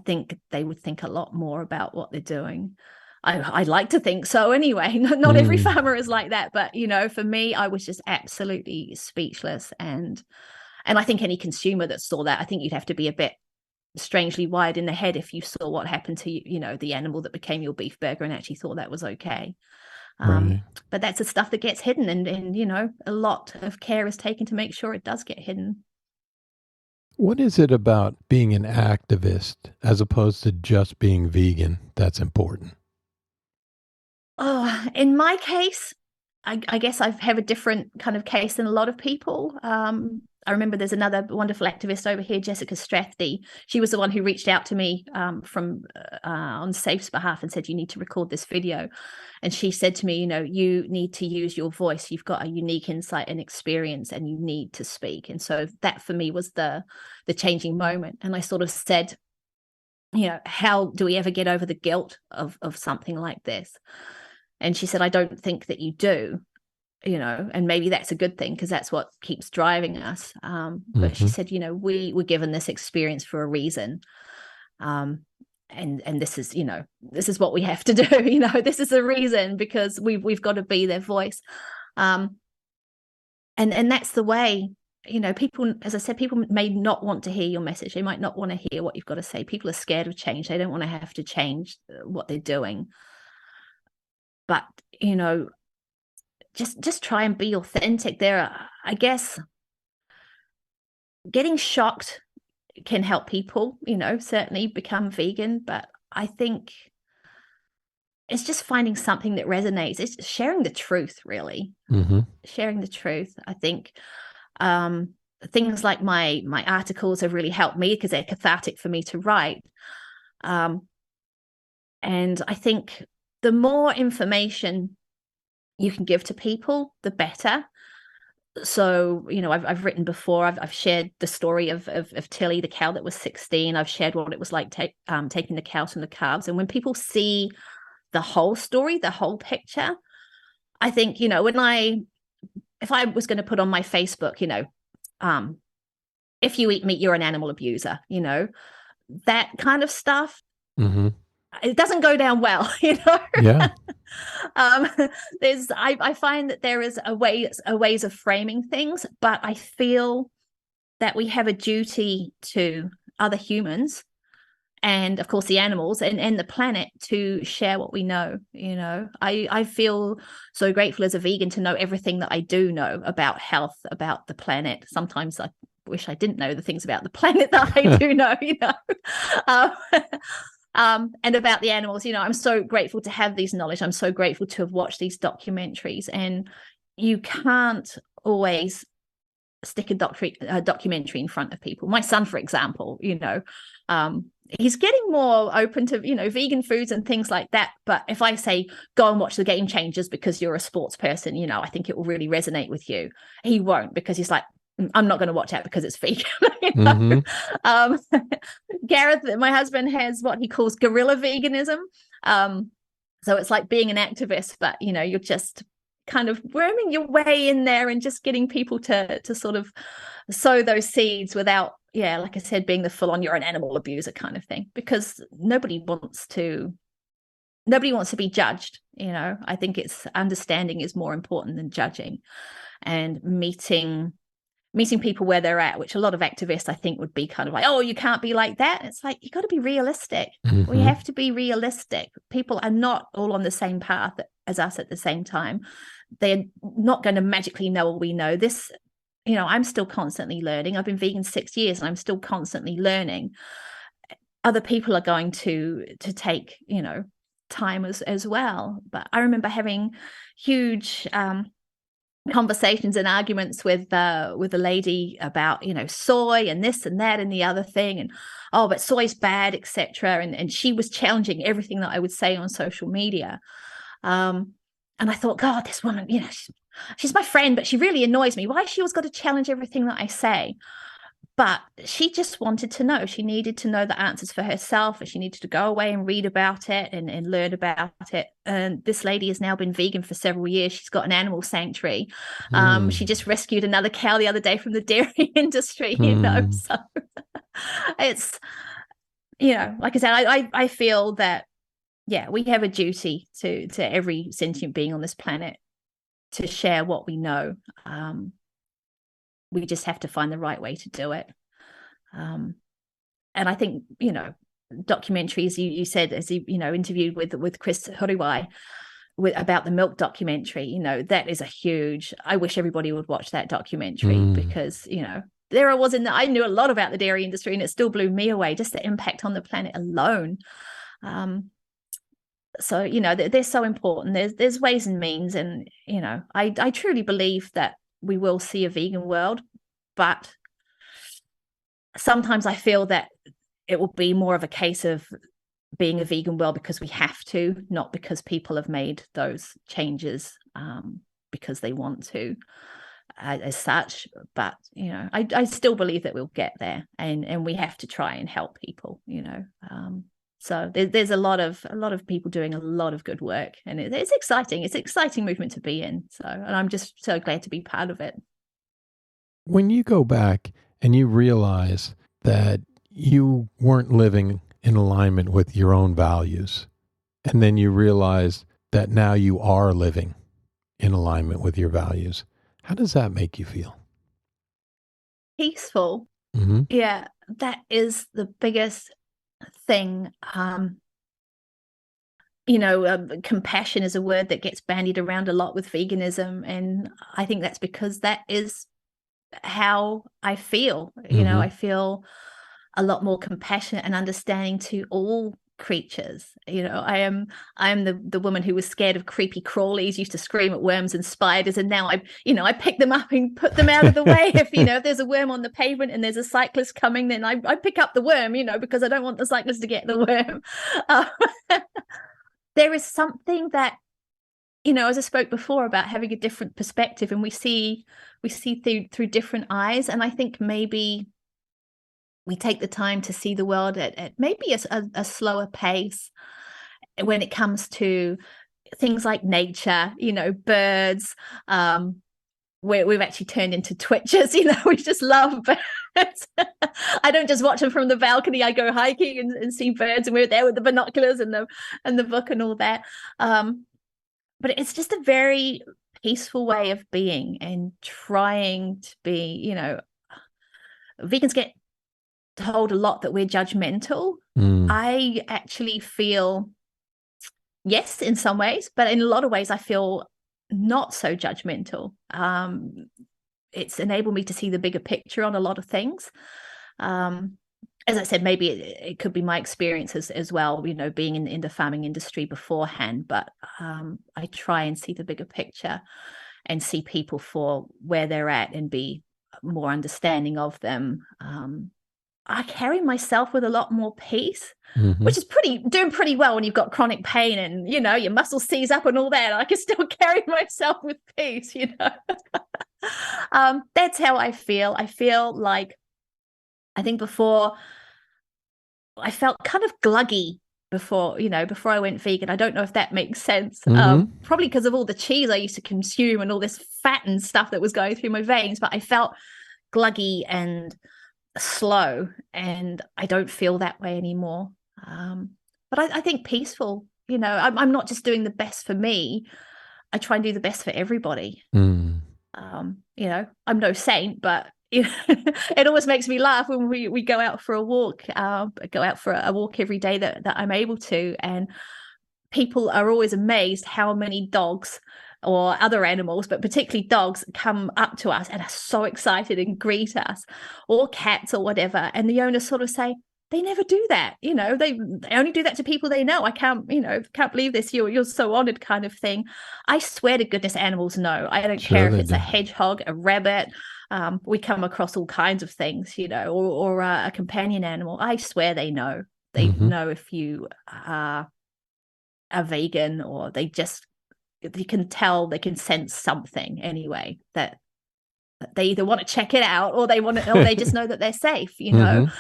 think they would think a lot more about what they're doing. I'd like to think so anyway. Not every farmer is like that, but for me, I was just absolutely speechless. And I think any consumer that saw that, I think you'd have to be a bit strangely wired in the head if you saw what happened to the animal that became your beef burger and actually thought that was okay. Right. But that's the stuff that gets hidden, and a lot of care is taken to make sure it does get hidden. What is it about being an activist as opposed to just being vegan that's important? Oh, in my case, I guess I have a different kind of case than a lot of people. I remember there's another wonderful activist over here, Jessica Strathdy. She was the one who reached out to me from on Safe's behalf and said, you need to record this video. And she said to me, you need to use your voice. You've got a unique insight and experience, and you need to speak. And so that for me was the changing moment. And I sort of said, how do we ever get over the guilt of something like this? And she said, I don't think that you do, and maybe that's a good thing because that's what keeps driving us. But she said, we were given this experience for a reason. And this is, this is what we have to do. This is the reason, because we've got to be their voice. And that's the way, people, as I said, people may not want to hear your message. They might not want to hear what you've got to say. People are scared of change. They don't want to have to change what they're doing. But, just try and be authentic. I guess getting shocked can help people, certainly become vegan. But I think it's just finding something that resonates. It's sharing the truth, really. Sharing the truth. I think things like my articles have really helped me because they're cathartic for me to write. And I think the more information you can give to people, the better. So, I've written before, I've shared the story of Tilly, the cow that was 16. I've shared what it was like taking the cows from the calves. And when people see the whole story, the whole picture, I think, if I was going to put on my Facebook, if you eat meat, you're an animal abuser, that kind of stuff. Mm-hmm. It doesn't go down well, Yeah. I find that there is a ways of framing things, but I feel that we have a duty to other humans and of course the animals and the planet to share what we know. I feel so grateful as a vegan to know everything that I do know about health, about the planet. Sometimes I wish I didn't know the things about the planet that I do know, and about the animals. I'm so grateful to have these knowledge. I'm so grateful to have watched these documentaries, and you can't always stick a documentary in front of people. My son, for example, he's getting more open to, vegan foods and things like that. But if I say, go and watch The Game Changers because you're a sports person, I think it will really resonate with you. He won't, because he's like, I'm not going to watch that because it's vegan. Mm-hmm. Gareth, my husband, has what he calls guerrilla veganism. So it's like being an activist, but you're just kind of worming your way in there and just getting people to sort of sow those seeds without, like I said, being the full on you're an animal abuser kind of thing, because nobody wants to be judged. I think it's understanding is more important than judging, and meeting people where they're at, which a lot of activists, I think, would be kind of like, oh, you can't be like that. It's like, you got to be realistic. Mm-hmm. We have to be realistic. People are not all on the same path as us at the same time. They're not going to magically know all we know. This, I'm still constantly learning. I've been vegan 6 years and I'm still constantly learning. Other people are going to take, time as well. But I remember having huge conversations and arguments with a lady about soy and this and that and the other thing, and but soy's bad, etc. And she was challenging everything that I would say on social media, and I thought, God, this woman, she's my friend, but she really annoys me. Why has she always got to challenge everything that I say? But she just wanted to know. She needed to know the answers for herself, and she needed to go away and read about it and learn about it. And this lady has now been vegan for several years. She's got an animal sanctuary. She just rescued another cow the other day from the dairy industry, So it's, like I said, I feel that, we have a duty to every sentient being on this planet to share what we know. We just have to find the right way to do it. And I think, documentaries, you said, as you interviewed with Chris Horiwai about the milk documentary, that is a huge, I wish everybody would watch that documentary, because, there I was I knew a lot about the dairy industry and it still blew me away, just the impact on the planet alone. So, they're so important. There's ways and means. And, I truly believe that we will see a vegan world, but sometimes I feel that it will be more of a case of being a vegan world because we have to, not because people have made those changes because they want to as such. But, I still believe that we'll get there, and we have to try and help people, So there's a lot of people doing a lot of good work, and it's exciting. It's an exciting movement to be in. So, and I'm just so glad to be part of it. When you go back and you realize that you weren't living in alignment with your own values, and then you realize that now you are living in alignment with your values, how does that make you feel? Peaceful. Mm-hmm. Yeah, that is the biggest thing. Compassion is a word that gets bandied around a lot with veganism, and I think that's because that is how I feel. I feel a lot more compassionate and understanding to all creatures. I am the woman who was scared of creepy crawlies, used to scream at worms and spiders, and now I pick them up and put them out of the way. If there's a worm on the pavement and there's a cyclist coming, then I pick up the worm, because I don't want the cyclist to get the worm. There is something that as I spoke before about having a different perspective, and we see through different eyes. And I think maybe we take the time to see the world at maybe a slower pace when it comes to things like nature, birds. We've actually turned into twitchers, we just love birds. I don't just watch them from the balcony. I go hiking and see birds, and we're there with the binoculars and the book and all that. But it's just a very peaceful way of being and trying to be, vegans get told a lot that we're judgmental. I actually feel, yes, in some ways, but in a lot of ways, I feel not so judgmental. It's enabled me to see the bigger picture on a lot of things. As I said, maybe it could be my experiences as well, being in the farming industry beforehand, but I try and see the bigger picture and see people for where they're at and be more understanding of them. I carry myself with a lot more peace, which is doing pretty well when you've got chronic pain and, your muscles seize up and all that. I can still carry myself with peace, That's how I feel. I feel like, I think before I felt kind of gluggy before I went vegan. I don't know if that makes sense. Probably because of all the cheese I used to consume and all this fat and stuff that was going through my veins, but I felt gluggy and slow, and I don't feel that way anymore. But I think peaceful, I'm not just doing the best for me. I try and do the best for everybody. I'm no saint, but it always makes me laugh when we go out for a walk. Go out for a walk every day that I'm able to, and people are always amazed how many dogs or other animals, but particularly dogs, come up to us and are so excited and greet us, or cats or whatever. And the owners sort of say, they never do that. They only do that to people they know. I can't believe this. You're so honored, kind of thing. I swear to goodness, animals know. I don't care if it's a hedgehog, a rabbit. We come across all kinds of things, or a companion animal. I swear they know. They know if you are a vegan, or they can tell, they can sense something anyway, that they either want to check it out or they just know that they're safe, and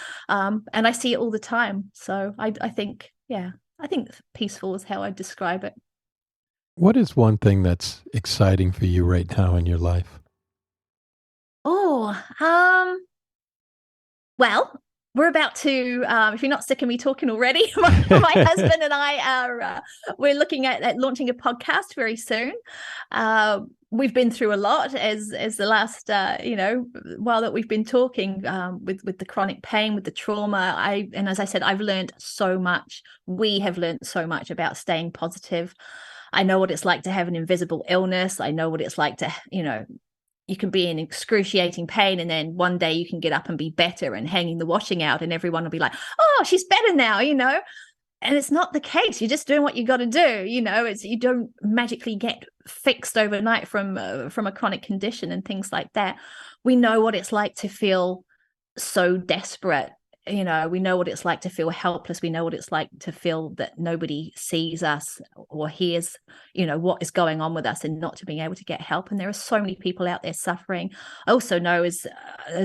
I see it all the time. So I think peaceful is how I describe it. What is one thing that's exciting for you right now in your life? Well, we're about to, if you're not sick of me talking already, my husband and I are, we're looking at launching a podcast very soon. We've been through a lot as the last, while that we've been talking, with the chronic pain, with the trauma. And as I said, I've learned so much. We have learned so much about staying positive. I know what it's like to have an invisible illness. I know what it's like to, you can be in excruciating pain, and then one day you can get up and be better and hanging the washing out, and everyone will be like, oh, she's better now, and it's not the case. You're just doing what you got to do. You don't magically get fixed overnight from a chronic condition and things like that. We know what it's like to feel so desperate. We know what it's like to feel helpless. We know what it's like to feel that nobody sees us or hears, what is going on with us, and not to being able to get help. And there are so many people out there suffering. I also know as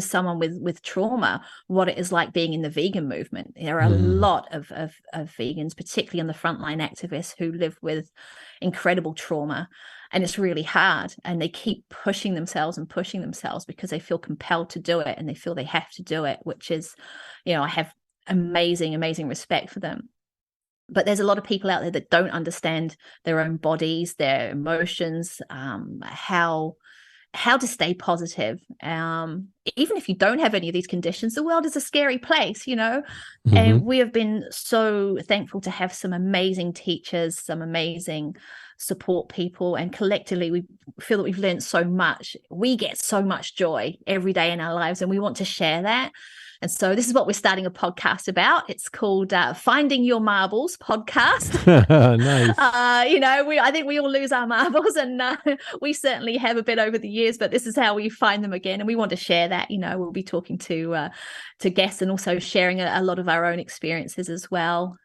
someone with trauma, what it is like being in the vegan movement. There are a lot of vegans, particularly on the frontline activists, who live with incredible trauma. And it's really hard, and they keep pushing themselves because they feel compelled to do it, and they feel they have to do it, which is, I have amazing respect for them. But there's a lot of people out there that don't understand their own bodies, their emotions, how to stay positive. Even if you don't have any of these conditions, the world is a scary place, and we have been so thankful to have some amazing teachers, some amazing support people, and collectively we feel that we've learned so much. We get so much joy every day in our lives, and we want to share that. And so this is what we're starting a podcast about. It's called Finding Your Marbles Podcast. Nice. I think we all lose our marbles, and we certainly have a bit over the years, but this is how we find them again. And we want to share that. We'll be talking to guests and also sharing a lot of our own experiences as well.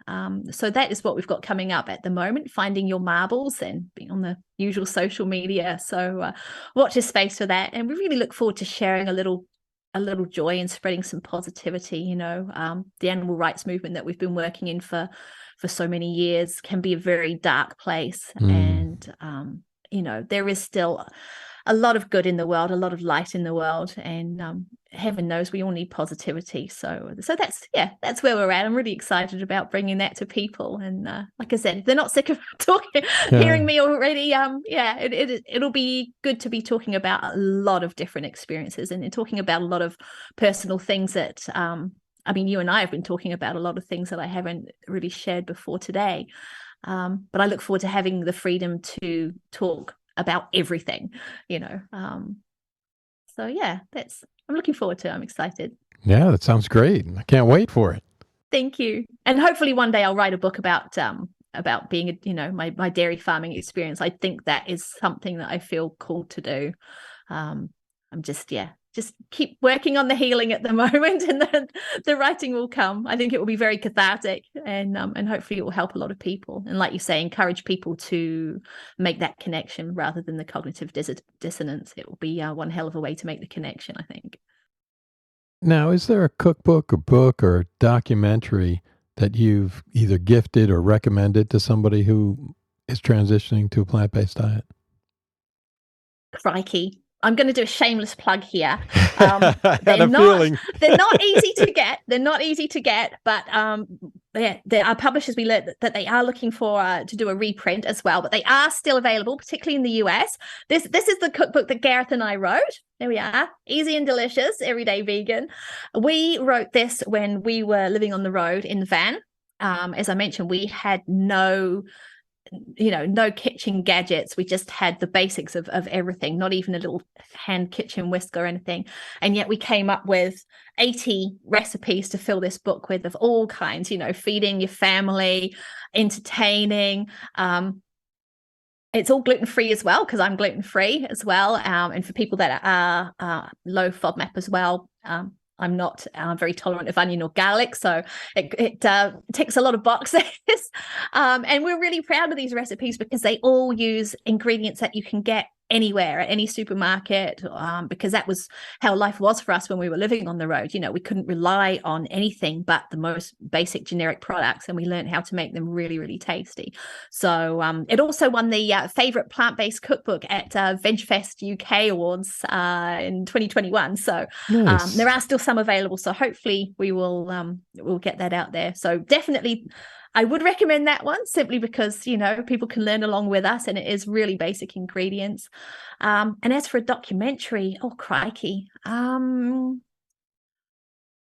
So that is what we've got coming up at the moment, Finding Your Marbles, and being on the usual social media. So watch this space for that. And we really look forward to sharing a little joy and spreading some positivity. The animal rights movement that we've been working in for so many years can be a very dark place. And there is still a lot of good in the world, a lot of light in the world, and heaven knows we all need positivity. So that's where we're at. I'm really excited about bringing that to people. And like I said, if they're not sick of hearing me already, it'll be good to be talking about a lot of different experiences and talking about a lot of personal things that you and I have been talking about a lot of things that I haven't really shared before today. But I look forward to having the freedom to talk about everything. I'm looking forward to it. I'm excited. Yeah, that sounds great. I can't wait for it. Thank you. And hopefully one day I'll write a book about being my dairy farming experience. I think that is something that I feel called to do. I'm just keep working on the healing at the moment, and then the writing will come. I think it will be very cathartic, and hopefully it will help a lot of people. And like you say, encourage people to make that connection rather than the cognitive dissonance. It will be one hell of a way to make the connection, I think. Now, is there a cookbook or book or documentary that you've either gifted or recommended to somebody who is transitioning to a plant-based diet? Crikey. I'm going to do a shameless plug here. They're not easy to get. They're not easy to get, but our publishers, we learned that they are looking for to do a reprint as well, but they are still available, particularly in the US. This is the cookbook that Gareth and I wrote. There we are. Easy and delicious, everyday vegan. We wrote this when we were living on the road in the van. As I mentioned, we had no kitchen gadgets. We just had the basics of everything, not even a little hand kitchen whisk or anything. And yet we came up with 80 recipes to fill this book with, of all kinds, feeding your family, entertaining. It's all gluten-free as well, because I'm gluten-free as well. And for people that are low FODMAP as well, I'm not very tolerant of onion or garlic, so it ticks a lot of boxes. And we're really proud of these recipes because they all use ingredients that you can get anywhere, at any supermarket, because that was how life was for us when we were living on the road. We couldn't rely on anything but the most basic generic products, and we learned how to make them really, really tasty. So it also won the favorite plant-based cookbook at VegFest UK Awards in 2021. So nice. There are still some available. So hopefully we'll get that out there. So definitely, I would recommend that one, simply because, people can learn along with us, and it is really basic ingredients. And as for a documentary, oh, crikey. I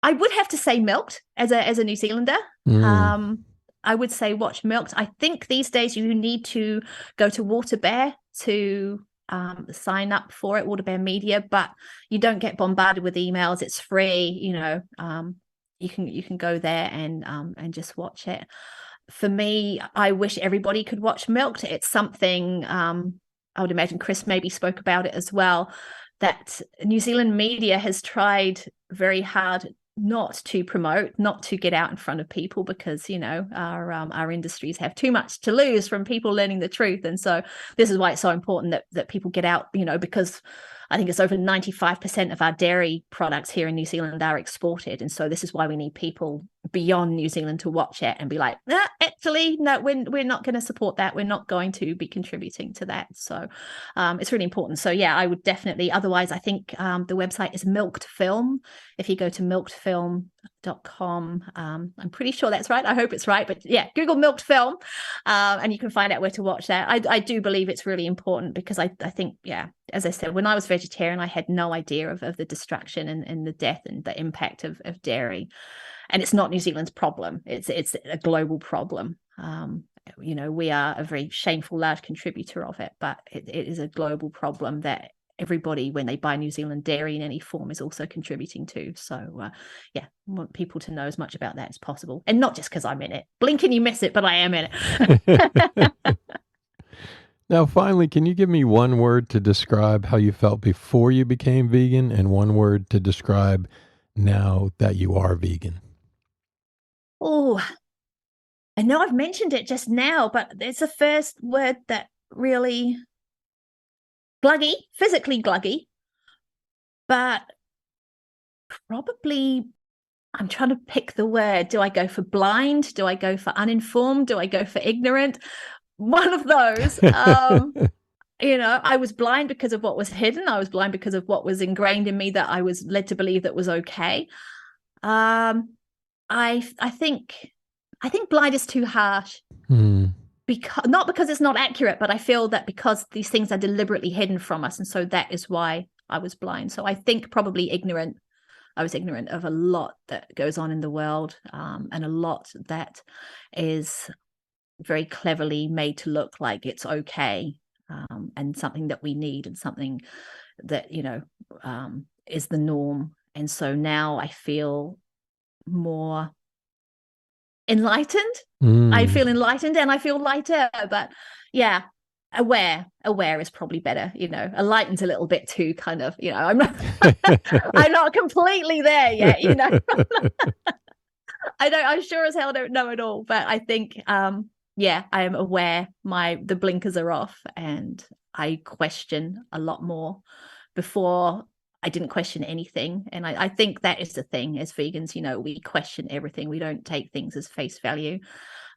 would have to say Milked as a New Zealander. I would say watch Milked. I think these days you need to go to Water Bear to sign up for it, Water Bear Media, but you don't get bombarded with emails. It's free, you can go there and just watch it. For me, I wish everybody could watch Milked. It's something I would imagine Chris maybe spoke about it as well, that New Zealand media has tried very hard not to promote, not to get out in front of people, because our industries have too much to lose from people learning the truth. And so this is why it's so important that people get out, because I think it's over 95% of our dairy products here in New Zealand are exported. And so this is why we need people beyond New Zealand to watch it and be like, actually, no, we're not going to support that. We're not going to be contributing to that. So it's really important. So yeah, I would definitely, otherwise I think the website is Milked Film. If you go to milkedfilm.com, I'm pretty sure that's right. I hope it's right. But yeah, Google Milked Film and you can find out where to watch that. I do believe it's really important, because I think, yeah, as I said, when I was vegetarian, I had no idea of the destruction and the death and the impact of dairy. And it's not New Zealand's problem. It's a global problem. We are a very shameful large contributor of it, but it is a global problem that everybody, when they buy New Zealand dairy in any form, is also contributing to. So I want people to know as much about that as possible, and not just because I'm in it. Blink and you miss it, but I am in it. Now, finally, can you give me one word to describe how you felt before you became vegan, and one word to describe now that you are vegan? Oh, I know I've mentioned it just now, but it's the first word that really gluggy, physically gluggy, but probably I'm trying to pick the word. Do I go for blind? Do I go for uninformed? Do I go for ignorant? One of those. I was blind because of what was hidden. I was blind because of what was ingrained in me that I was led to believe that was okay. I think blind is too harsh. Not because it's not accurate, but I feel that because these things are deliberately hidden from us, and so that is why I was blind. So I think probably ignorant. I was ignorant of a lot that goes on in the world, and a lot that is very cleverly made to look like it's okay, and something that we need, and something that is the norm. And so now I feel more enlightened. I feel enlightened and I feel lighter, but yeah, aware is probably better. Enlightened's a little bit too kind of, I'm not I'm not completely there yet. I sure as hell don't know it all, but I think I am aware. The blinkers are off, and I question a lot more. Before, I didn't question anything. And I think that is the thing as vegans, we question everything. We don't take things as face value.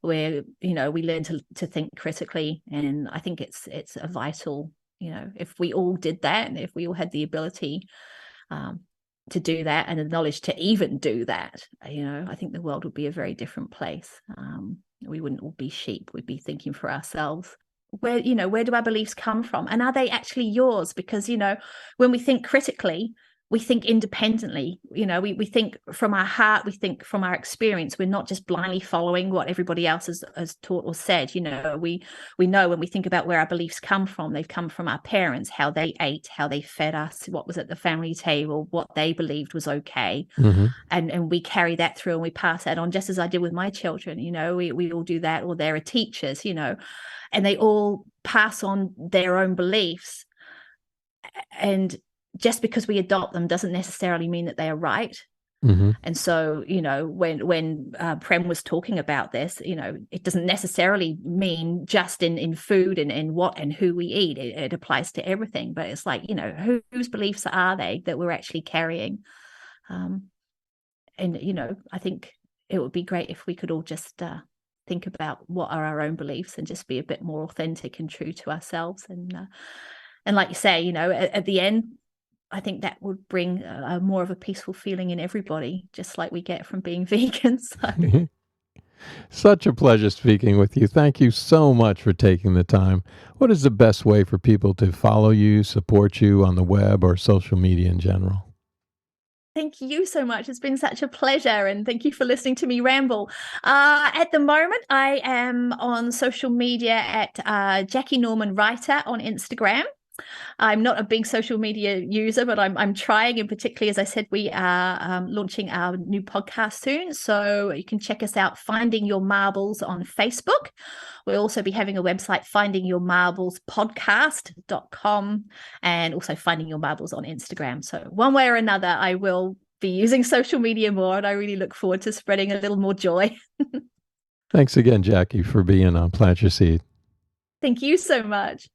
We learn to think critically. And I think it's a vital, if we all did that, and if we all had the ability to do that, and the knowledge to even do that, I think the world would be a very different place. We wouldn't all be sheep. We'd be thinking for ourselves. Where do our beliefs come from? And are they actually yours? Because, when we think critically, we think independently. We think from our heart, we think from our experience. We're not just blindly following what everybody else has taught or said. We know when we think about where our beliefs come from, they've come from our parents, how they ate, how they fed us, what was at the family table, what they believed was okay. Mm-hmm. And we carry that through, and we pass that on, just as I did with my children. We all do that, or there are teachers, and they all pass on their own beliefs. And just because we adopt them doesn't necessarily mean that they are right. Mm-hmm. And so, when Prem was talking about this, it doesn't necessarily mean just in food and in what and who we eat. It applies to everything. But it's like, whose beliefs are they that we're actually carrying? And, I think it would be great if we could all just think about what are our own beliefs, and just be a bit more authentic and true to ourselves. And like you say, at the end, I think that would bring more of a peaceful feeling in everybody, just like we get from being vegan. So. Such a pleasure speaking with you. Thank you so much for taking the time. What is the best way for people to follow you, support you on the web or social media in general? Thank you so much. It's been such a pleasure, and thank you for listening to me ramble. At the moment, I am on social media at Jackie Norman Writer on Instagram. I'm not a big social media user, but I'm trying, and particularly, as I said, we are launching our new podcast soon. So you can check us out, Finding Your Marbles on Facebook. We'll also be having a website, findingyourmarbles.podcast.com, and also Finding Your Marbles on Instagram. So one way or another, I will be using social media more, and I really look forward to spreading a little more joy. Thanks again, Jackie, for being on Plant Your Seed. Thank you so much.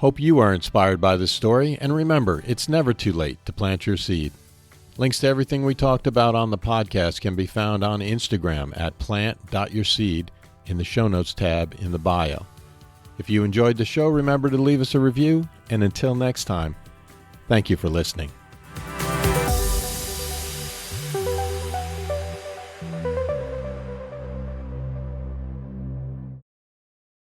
Hope you are inspired by this story, and remember, it's never too late to plant your seed. Links to everything we talked about on the podcast can be found on Instagram at plant.yourseed in the show notes tab in the bio. If you enjoyed the show, remember to leave us a review, and until next time, thank you for listening.